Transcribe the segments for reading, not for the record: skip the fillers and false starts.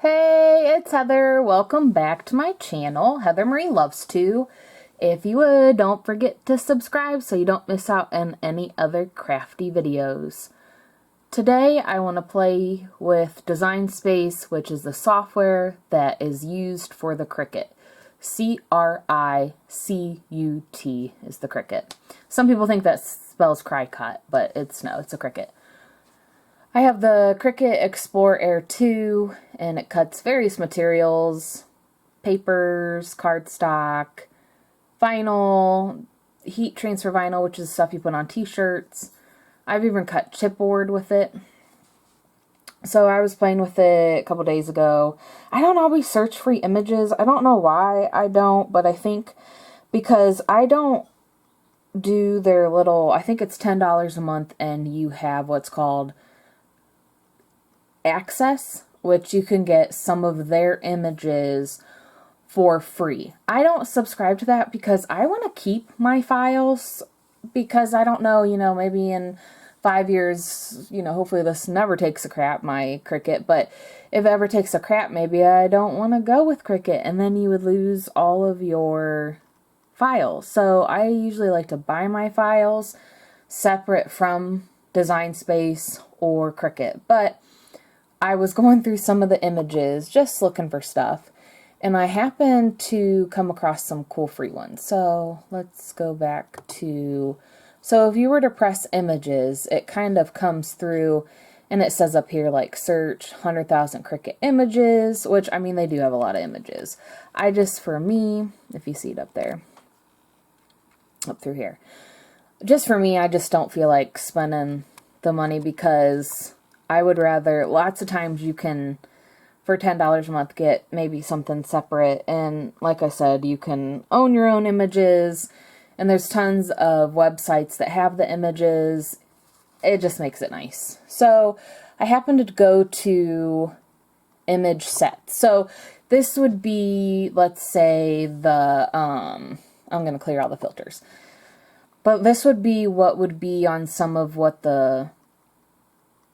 Hey, it's Heather. Welcome back to my channel, Heather Marie Loves To. If you would, don't forget to subscribe so you don't miss out on any other crafty videos. Today, I want to play with Design Space, which is the software that is used for the Cricut. C-R-I-C-U-T is the Cricut. Some people think that spells Cricut, but it's a Cricut. I have the Cricut Explore Air 2, and it cuts various materials, papers, cardstock, vinyl, heat transfer vinyl, which is stuff you put on t-shirts. I've even cut chipboard with it. So I was playing with it a couple days ago. I don't always search free images. I don't know why I don't, but I think because I don't do their little, I think it's $10 a month, and you have what's called Access, which you can get some of their images for free. I don't subscribe to that because I want to keep my files, because I don't know, maybe in 5 years, hopefully this never takes a crap, my Cricut, but if it ever takes a crap, maybe I don't want to go with Cricut, and then you would lose all of your files. So I usually like to buy my files separate from Design Space or Cricut, but I was going through some of the images, just looking for stuff, and I happened to come across some cool free ones. So let's go back to, so if you were to press images, it kind of comes through, and it says up here, like, search 100,000 Cricut images, which, I mean, they do have a lot of images. For me, if you see it up there, up through here, just for me, I just don't feel like spending the money, because I would rather, lots of times you can, for $10 a month, get maybe something separate, and like I said, you can own your own images, and there's tons of websites that have the images. It just makes it nice. So I happened to go to image sets. So this would be, let's say, the, I'm going to clear all the filters, but this would be what would be on some of what the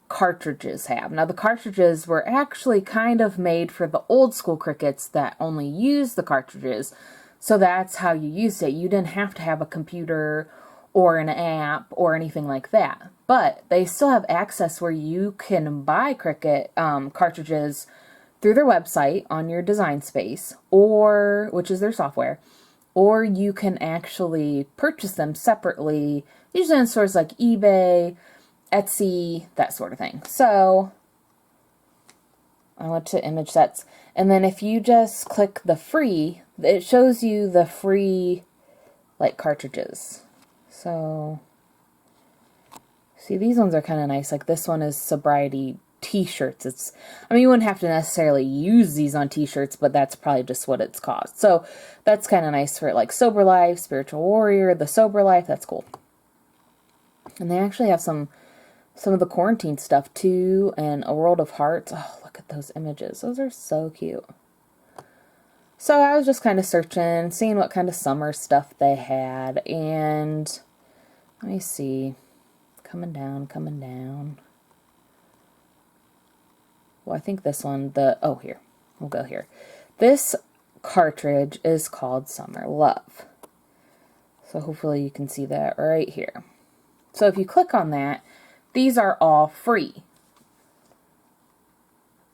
cartridges have. Now, the cartridges were actually kind of made for the old school Cricuts that only use the cartridges, so that's how you used it. You didn't have to have a computer or an app or anything like that, but they still have access where you can buy Cricut cartridges through their website on your Design Space, or which is their software, or you can actually purchase them separately, usually in stores like eBay, Etsy, that sort of thing. So I went to image sets, and then if you just click the free, it shows you the free, like, cartridges. So see, these ones are kind of nice. Like, this one is sobriety t-shirts. I mean, you wouldn't have to necessarily use these on t-shirts, but that's probably just what it's cost. So that's kind of nice for, like, Sober Life, Spiritual Warrior, the Sober Life. That's cool. And they actually have some of the quarantine stuff too, and A World of Hearts. Oh, look at those images. Those are so cute. So I was just kind of searching, seeing what kind of summer stuff they had, and let me see. Coming down. Well, I think this one, here. We'll go here. This cartridge is called Summer Love. So hopefully you can see that right here. So if you click on that, these are all free.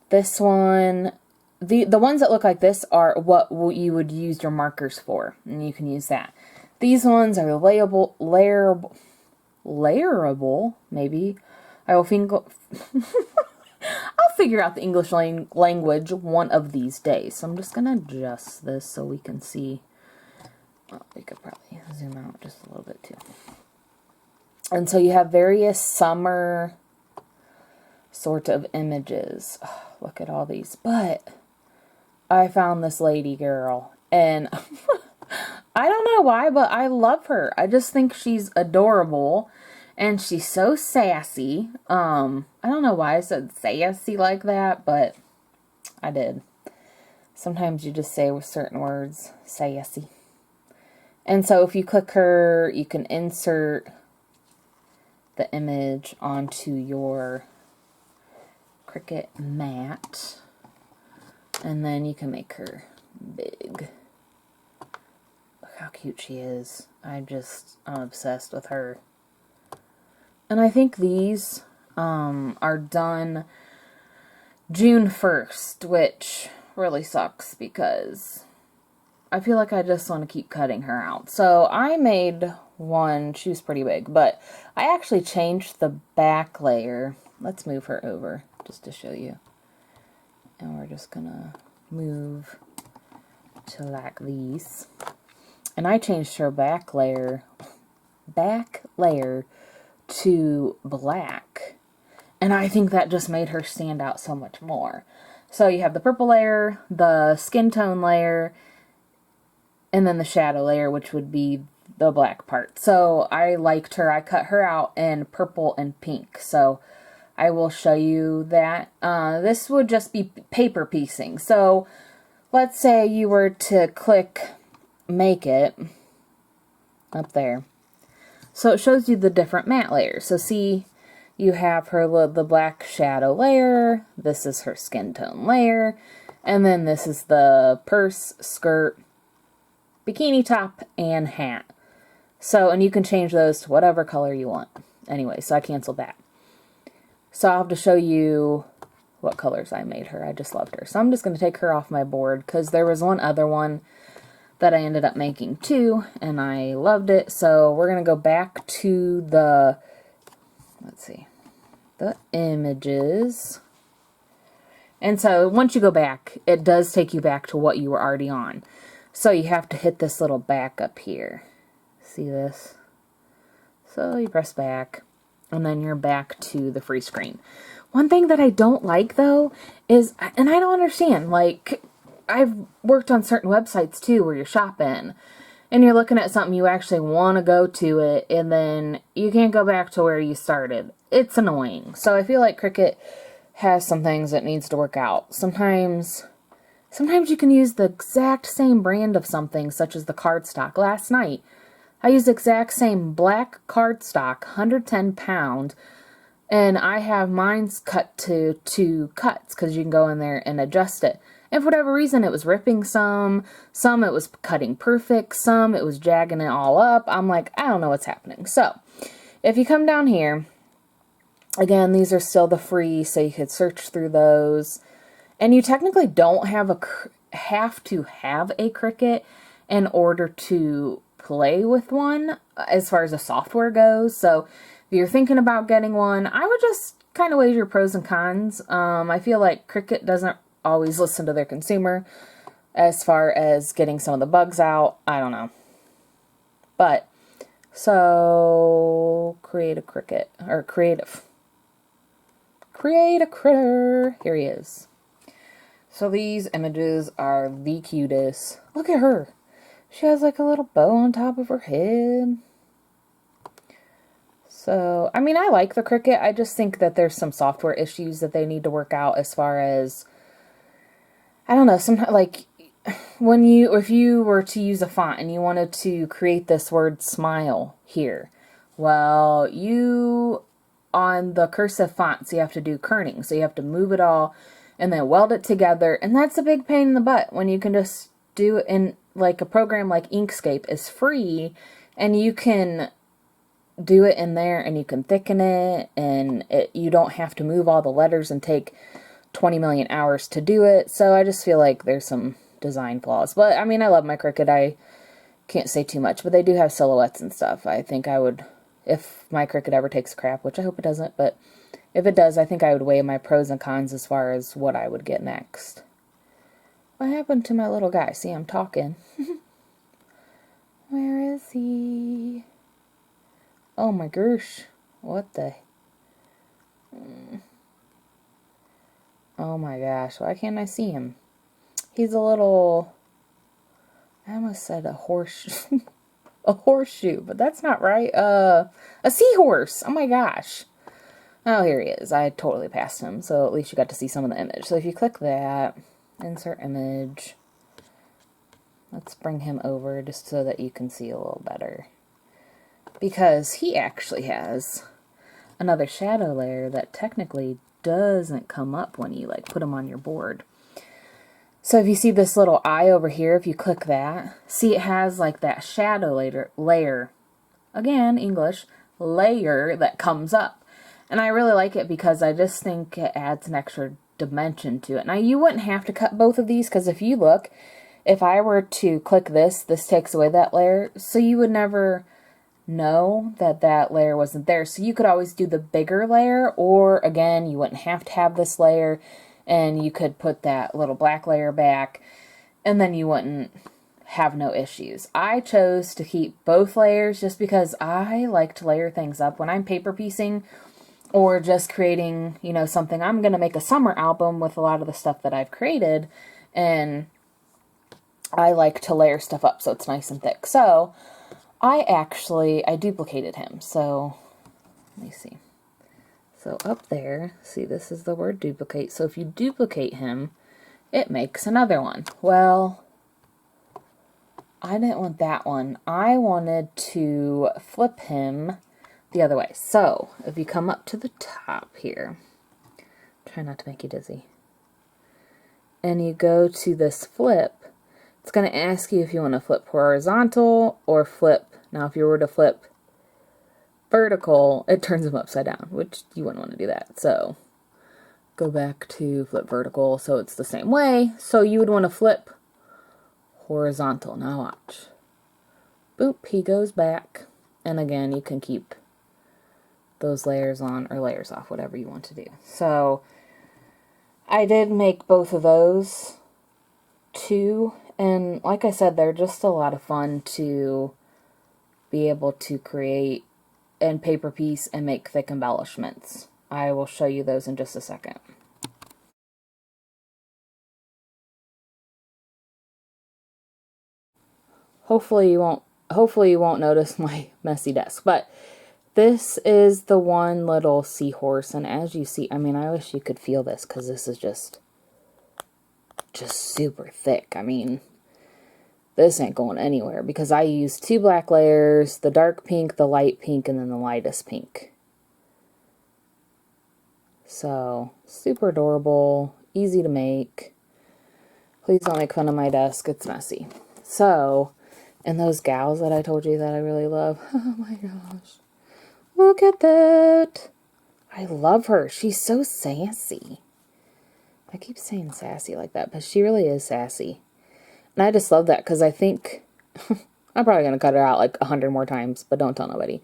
This one, the ones that look like this are what you would use your markers for, and you can use that. These ones are layerable, maybe. I will I'll figure out the English language one of these days. So I'm just going to adjust this so we can see. Well, we could probably zoom out just a little bit too. And so you have various summer sort of images. Oh, look at all these. But I found this lady girl, and I don't know why, but I love her. I just think she's adorable, and she's so sassy. I don't know why I said sassy like that, but I did. Sometimes you just say with certain words, sassy. And so if you click her, you can insert the image onto your Cricut mat. And then you can make her big. Look how cute she is. I'm obsessed with her. And I think these are done June 1st, which really sucks because I feel like I just want to keep cutting her out. So I made one, she was pretty big, but I actually changed the back layer. Let's move her over just to show you. And we're just gonna move to like these. And I changed her back layer to black. And I think that just made her stand out so much more. So you have the purple layer, the skin tone layer, and then the shadow layer, which would be the black part. So I liked her. I cut her out in purple and pink. So I will show you that. This would just be paper piecing. So let's say you were to click make it up there. So it shows you the different matte layers. So see, you have the black shadow layer. This is her skin tone layer. And then this is the purse, skirt, bikini top, and hat. So, and you can change those to whatever color you want. Anyway, so I canceled that. So I'll have to show you what colors I made her. I just loved her. So I'm just going to take her off my board because there was one other one that I ended up making too, and I loved it. So we're going to go back to the, let's see, the images. And so once you go back, it does take you back to what you were already on. So you have to hit this little back up here. See this? So you press back, and then you're back to the free screen. One thing that I don't like, though, is, and I don't understand, like, I've worked on certain websites, too, where you're shopping, and you're looking at something you actually want to go to it, and then you can't go back to where you started. It's annoying. So I feel like Cricut has some things that needs to work out. Sometimes you can use the exact same brand of something, such as the cardstock. Last night, I used the exact same black cardstock, 110 pound, and I have mine's cut to 2 cuts, because you can go in there and adjust it. And for whatever reason, it was ripping some it was cutting perfect, some it was jagging it all up. I'm like, I don't know what's happening. So, if you come down here, again, these are still the free, so you could search through those. And you technically don't have to have a Cricut in order to play with one as far as the software goes. So if you're thinking about getting one, I would just kind of weigh your pros and cons. I feel like Cricut doesn't always listen to their consumer as far as getting some of the bugs out. I don't know. But, so, create a Cricut, or create a critter. Here he is. So these images are the cutest. Look at her. She has like a little bow on top of her head. So, I mean, I like the Cricut. I just think that there's some software issues that they need to work out as far as, I don't know, sometimes, like, if you were to use a font and you wanted to create this word smile here, well, on the cursive fonts, you have to do kerning. So you have to move it all and then weld it together. And that's a big pain in the butt when you can just do it in, like, a program like Inkscape is free, and you can do it in there and you can thicken it, and you don't have to move all the letters and take 20 million hours to do it. So I just feel like there's some design flaws. But, I mean, I love my Cricut. I can't say too much, but they do have silhouettes and stuff. I think I would, if my Cricut ever takes crap, which I hope it doesn't, but if it does, I think I would weigh my pros and cons as far as what I would get next. What happened to my little guy? See, I'm talking. Where is he? Oh my gosh. What the? Oh my gosh. Why can't I see him? He's a little, I almost said a horse, a horseshoe, but that's not right. A seahorse. Oh my gosh. Oh, here he is. I totally passed him, so at least you got to see some of the image. So if you click that, insert image, let's bring him over just so that you can see a little better. Because he actually has another shadow layer that technically doesn't come up when you, like, put him on your board. So if you see this little eye over here, if you click that, see it has like that shadow layer, again, English, layer that comes up. And I really like it because I just think it adds an extra dimension to it. Now you wouldn't have to cut both of these, because if you look, if I were to click this takes away that layer, so you would never know that that layer wasn't there. So you could always do the bigger layer, or again, you wouldn't have to have this layer, and you could put that little black layer back, and then you wouldn't have no issues. I chose to keep both layers just because I like to layer things up when I'm paper piecing or just creating, you know, something. I'm going to make a summer album with a lot of the stuff that I've created, and I like to layer stuff up so it's nice and thick. So I duplicated him. So let me see. So up there, see, this is the word duplicate. So if you duplicate him, it makes another one. Well, I didn't want that one. I wanted to flip him the other way. So if you come up to the top here, try not to make you dizzy, and you go to this flip, it's going to ask you if you want to flip horizontal or flip. Now if you were to flip vertical, it turns them upside down, which you wouldn't want to do that. So go back to flip vertical, so it's the same way. So you would want to flip horizontal. Now watch. Boop, he goes back. And again, you can keep those layers on or layers off, whatever you want to do. So I did make both of those too, and like I said, they're just a lot of fun to be able to create and paper piece and make thick embellishments. I will show you those in just a second. Hopefully you won't notice my messy desk, but this is the one little seahorse, and as you see, I mean, I wish you could feel this, because this is just super thick. I mean, this ain't going anywhere, because I used 2 black layers, the dark pink, the light pink, and then the lightest pink. So, super adorable, easy to make. Please don't make fun of my desk, it's messy. So, and those gals that I told you that I really love, oh my gosh. Look at that. I love her. She's so sassy. I keep saying sassy like that, but she really is sassy. And I just love that, because I think, I'm probably going to cut her out like 100 more times, but don't tell nobody.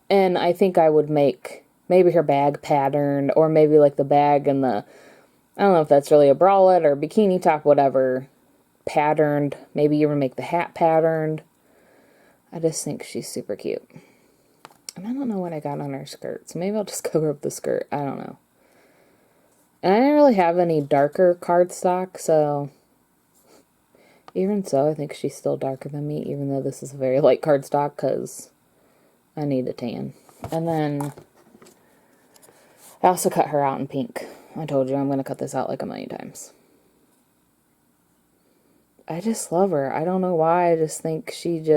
And I think I would make maybe her bag patterned, or maybe like the bag and the, I don't know if that's really a bralette or bikini top, whatever, patterned. Maybe even make the hat patterned. I just think she's super cute. And I don't know what I got on her skirt, so maybe I'll just cover up the skirt. I don't know. And I didn't really have any darker cardstock, so even so, I think she's still darker than me, even though this is a very light cardstock, because I need a tan. And then I also cut her out in pink. I told you I'm going to cut this out like a million times. I just love her. I don't know why. I just think she's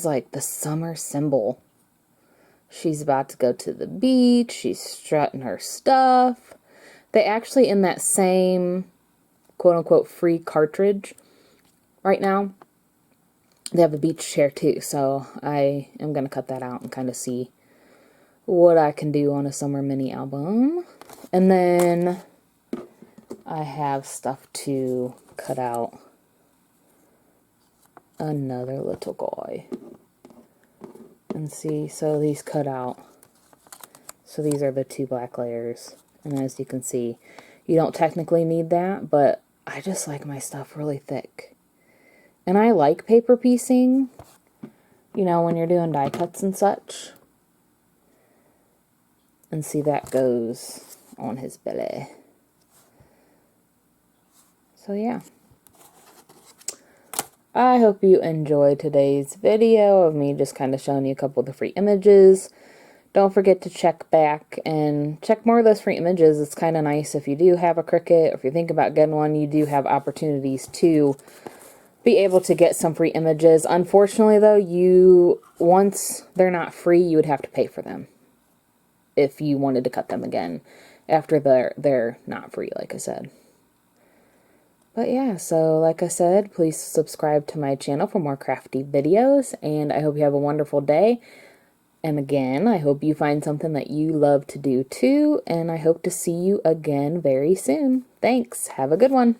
like the summer symbol. She's about to go to the beach. She's strutting her stuff. They actually, in that same quote-unquote free cartridge right now, they have a beach chair too. So I am going to cut that out and kind of see what I can do on a summer mini album. And then I have stuff to cut out another little guy. And see, so these cut out. So these are the 2 black layers. And as you can see, you don't technically need that, but I just like my stuff really thick. And I like paper piecing, you know, when you're doing die cuts and such. And see, that goes on his belly. So yeah. I hope you enjoyed today's video of me just kind of showing you a couple of the free images. Don't forget to check back and check more of those free images. It's kind of nice if you do have a Cricut, or if you think about getting one, you do have opportunities to be able to get some free images. Unfortunately though, once they're not free, you would have to pay for them if you wanted to cut them again after they're not free, like I said. But yeah, so like I said, please subscribe to my channel for more crafty videos, and I hope you have a wonderful day. And again, I hope you find something that you love to do too, and I hope to see you again very soon. Thanks. Have a good one.